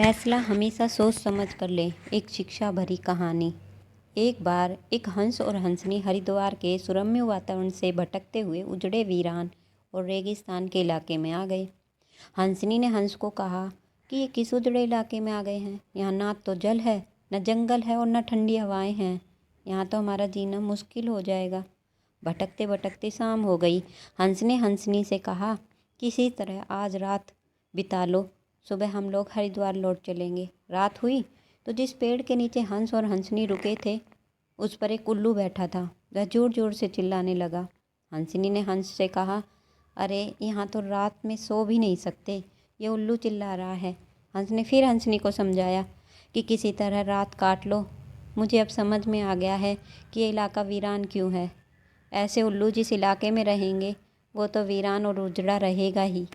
फैसला हमेशा सोच समझ कर लें। एक शिक्षा भरी कहानी। एक बार एक हंस और हंसनी हरिद्वार के सुरम्य वातावरण से भटकते हुए उजड़े वीरान और रेगिस्तान के इलाके में आ गए। हंसनी ने हंस को कहा कि ये किस उजड़े इलाके में आ गए हैं। यहाँ ना तो जल है, न जंगल है और न ठंडी हवाएं हैं। यहाँ तो हमारा जीना मुश्किल हो जाएगा। भटकते भटकते शाम हो गई। हंस ने हंसनी से कहा, किसी तरह आज रात बिता लो, सुबह हम लोग हरिद्वार लौट चलेंगे। रात हुई तो जिस पेड़ के नीचे हंस और हंसनी रुके थे उस पर एक उल्लू बैठा था। वह जोर जोर से चिल्लाने लगा। हंसनी ने हंस से कहा, अरे यहाँ तो रात में सो भी नहीं सकते, ये उल्लू चिल्ला रहा है। हंस ने फिर हंसनी को समझाया कि किसी तरह रात काट लो। मुझे अब समझ में आ गया है कि ये इलाका वीरान क्यों है। ऐसे उल्लू जिस इलाके में रहेंगे वो तो वीरान और उजड़ा रहेगा ही।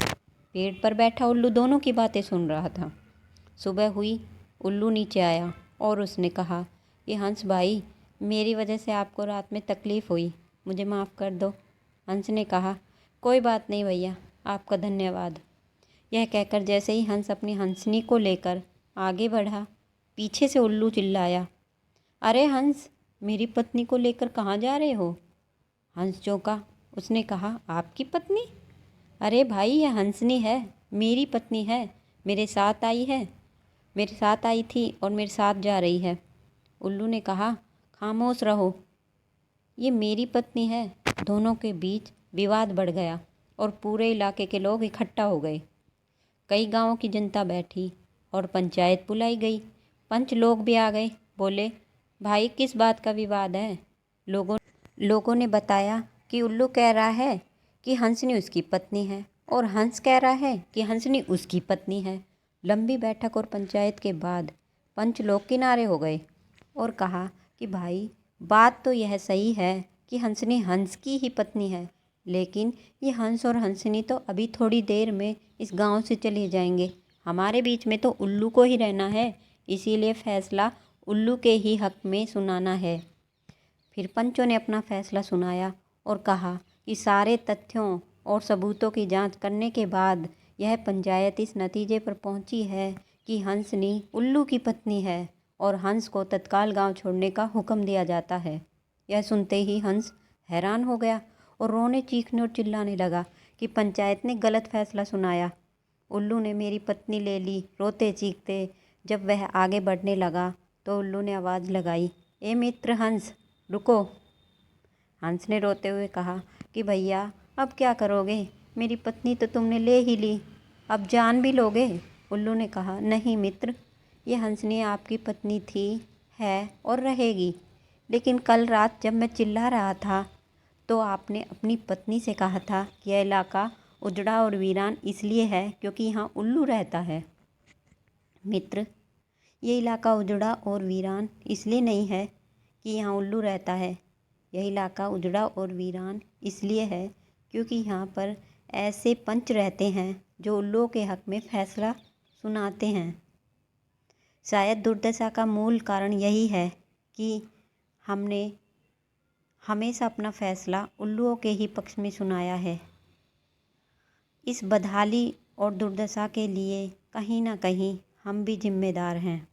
पेड़ पर बैठा उल्लू दोनों की बातें सुन रहा था। सुबह हुई, उल्लू नीचे आया और उसने कहा, ये हंस भाई, मेरी वजह से आपको रात में तकलीफ़ हुई, मुझे माफ़ कर दो। हंस ने कहा, कोई बात नहीं भैया, आपका धन्यवाद। यह कहकर जैसे ही हंस अपनी हंसनी को लेकर आगे बढ़ा, पीछे से उल्लू चिल्लाया, अरे हंस, मेरी पत्नी को लेकर कहाँ जा रहे हो। हंस चौंका। उसने कहा, आपकी पत्नी? अरे भाई, यह हंसनी है, मेरी पत्नी है। मेरे साथ आई थी और मेरे साथ जा रही है। उल्लू ने कहा, खामोश रहो, ये मेरी पत्नी है। दोनों के बीच विवाद बढ़ गया और पूरे इलाके के लोग इकट्ठा हो गए। कई गांवों की जनता बैठी और पंचायत बुलाई गई। पंच लोग भी आ गए। बोले, भाई किस बात का विवाद है। लोगों ने बताया कि उल्लू कह रहा है कि हंसनी उसकी पत्नी है और हंस कह रहा है कि हंसनी उसकी पत्नी है। लंबी बैठक और पंचायत के बाद पंच लोग किनारे हो गए और कहा कि भाई, बात तो यह सही है कि हंसनी हंस की ही पत्नी है, लेकिन ये हंस और हंसनी तो अभी थोड़ी देर में इस गांव से चले जाएंगे। हमारे बीच में तो उल्लू को ही रहना है, इसीलिए फैसला उल्लू के ही हक में सुनाना है। फिर पंचों ने अपना फैसला सुनाया और कहा कि सारे तथ्यों और सबूतों की जांच करने के बाद यह पंचायत इस नतीजे पर पहुंची है कि हंसनी उल्लू की पत्नी है और हंस को तत्काल गांव छोड़ने का हुक्म दिया जाता है। यह सुनते ही हंस हैरान हो गया और रोने, चीखने और चिल्लाने लगा कि पंचायत ने गलत फैसला सुनाया। उल्लू ने मेरी पत्नी ले ली। रोते चीखते जब वह आगे बढ़ने लगा तो उल्लू ने आवाज़ लगाई, ए मित्र हंस, रुको। हंस ने रोते हुए कहा कि भैया, अब क्या करोगे, मेरी पत्नी तो तुमने ले ही ली, अब जान भी लोगे। उल्लू ने कहा, नहीं मित्र, ये हंसनी आपकी पत्नी थी, है और रहेगी, लेकिन कल रात जब मैं चिल्ला रहा था तो आपने अपनी पत्नी से कहा था कि यह इलाका उजड़ा और वीरान इसलिए है क्योंकि यहाँ उल्लू रहता है। मित्र, ये इलाका उजड़ा और वीरान इसलिए नहीं है कि यहाँ उल्लू रहता है। यह इलाका उजड़ा और वीरान इसलिए है क्योंकि यहाँ पर ऐसे पंच रहते हैं जो उल्लुओं के हक में फैसला सुनाते हैं। शायद दुर्दशा का मूल कारण यही है कि हमने हमेशा अपना फैसला उल्लुओं के ही पक्ष में सुनाया है। इस बदहाली और दुर्दशा के लिए कहीं ना कहीं हम भी जिम्मेदार हैं।